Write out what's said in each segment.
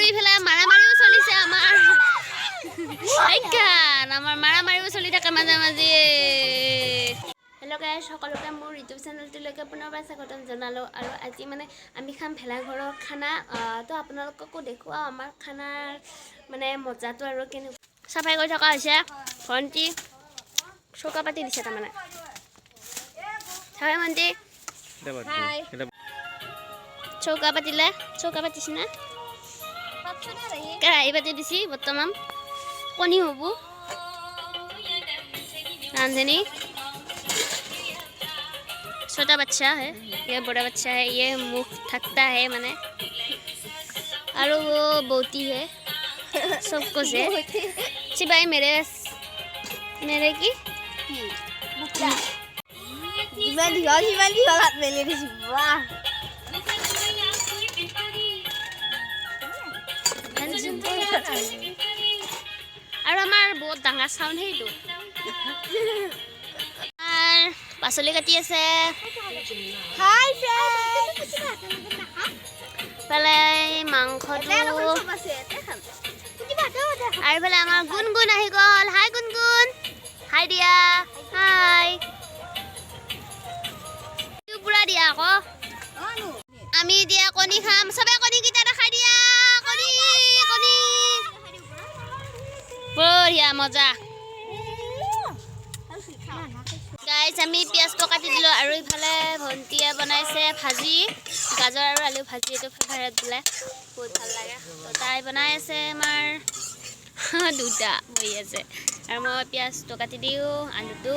ইফালে মাৰামাৰিও চলিছে আমাৰ আইকান আমাৰ মাৰামাৰিও চলি থাকে মাজে মাজে হেল্ল' গাইজ সকলোকে মোৰ ইউটিউব চেনেলটোলৈকে পুনৰবাৰ স্বাগতম জনালোঁ আৰু আজি মানে আমি খাম ভেলাঘৰৰ খানা তো আপোনালোককো দেখুৱাওঁ আমাৰ খানাৰ মানে মজাটো আৰু কেনেকুৱা চাফাই কৰি থকা হৈছে ভণ্টি চৌকা পাতি দিছে তাৰমানে হয় ভণ্টি চৌকা পাতিলে চৌকা পাতিছে না কেৰাহী পাতি দিছি বৰ্তমান কণী হ'ব रांधनी छोटा बच्चा है ये बड़ा बच्चा है ये मुख थकता है मैंने और वो बोती है सबको से सिपाही मेरे की और हमार बहुत डांगा साउंड है तो আর পাচলি কাটি আছে হাই ফ্রেন্ডস পেলে মাংসটো আর পেলে আমার গুনগুন আহি গল হাই গুনগুন হাই দিয়া হাই পুরা দিয়া আকৌ আমি দিয়া কণী খাম সবে কণী কিটা দেখাই দিয়া কণী কণী বঢ়িয়া মজা গাইজ আমি পিঁয়াজটো কাটি দিলোঁ আৰু ইফালে ভণ্টিয়ে বনাইছে ভাজি গাজৰ আৰু আলু ভাজি এইটো ফেভাৰেট বোলে বহুত ভাল লাগে তাই বনাই আছে আমাৰ দুটা হৈ আছে আৰু মই পিঁয়াজটো কাটি দিওঁ আলুটো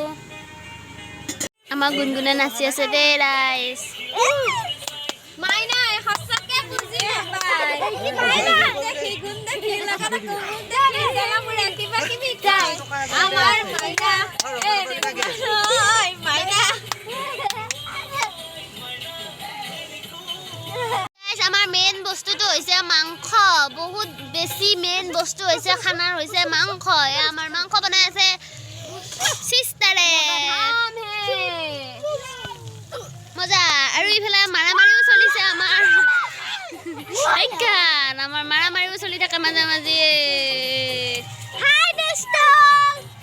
আমাৰ গুণগুণে নাচি আছে দেই ৰাইজ আমাৰ মেইন বস্তুটো হৈছে মাংস বহুত বেছি মেইন বস্তু হৈছে খানাৰ হৈছে মাংস আমাৰ মাংস বনাই আছে সিস্টাৰে মজা আৰু ইফালে মাৰামাৰিও চলিছে আমাৰ আইকান আমাৰ মাৰামাৰিও চলি থাকে মাজে মাজে হাই দোস্তো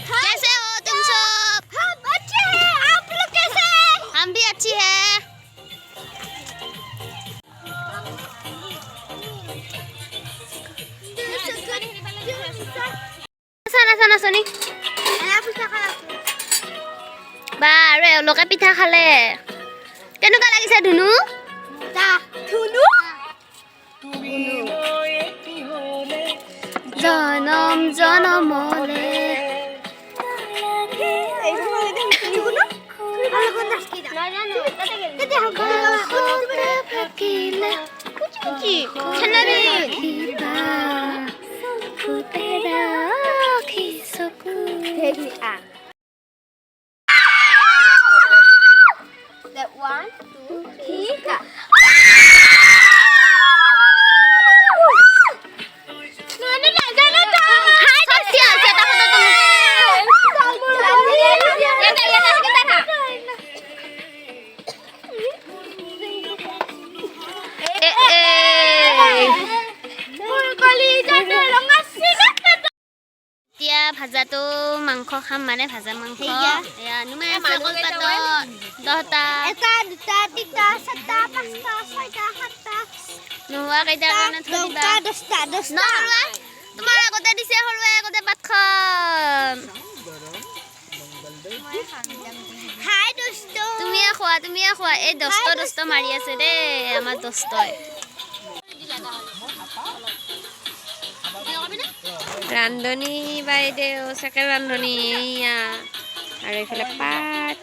कैसे हो तुम सब हम अच्छे हैं आप लोग कैसे हैं हम भी अच्छी हैं sana sana soni বা আৰু এওঁলোকে পিঠা খালে কেনেকুৱা লাগিছে ধুনু ধুনু জনম জনমলে That 1, 2, 3, go. ভাজাটো মাংস খাম মানে ভাজা মাংস এয়া নুমে আছে কলপাতত 10টা এটা দুটা তিনটা চাৰটা পাঁচটা ছয়টা সাতটা নোহোৱা কেইটাৰ কাৰণে থৈ দিবা 10টা তোমাৰ আগতে দিছে সৰুৱে আগতে ভাত খাম হাই দোস্ত তুমিয়ে খোৱা এই দস্ত মাৰি আছে দেই আমাৰ দস্তই ৰান্ধনী বাইদেউ চেকেণ্ড ৰান্ধনী এয়া আৰু এইফালে পাত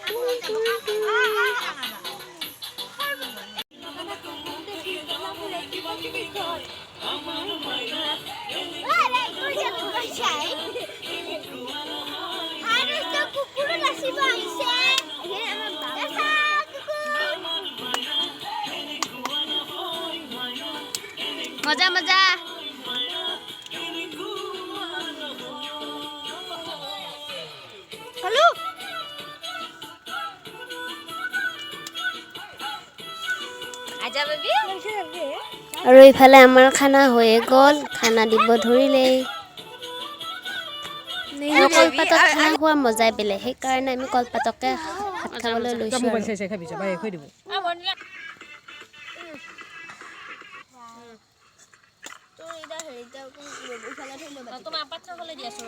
মজা মজা हेलो आजा बेबी আৰু ইফালে আমাৰ খানা হৈয়ে গ'ল খানা দিব ধৰিলেই আৰু কলপাতত খানা খোৱা মজাই বেলেগ সেইকাৰণে আমি কলপাতকে ভাত খাবলৈ লৈছোঁ মোবাইল চাই চাই খাবি যা বাই কৈ দিব তোমাৰ পাঁচ হলে দি আছো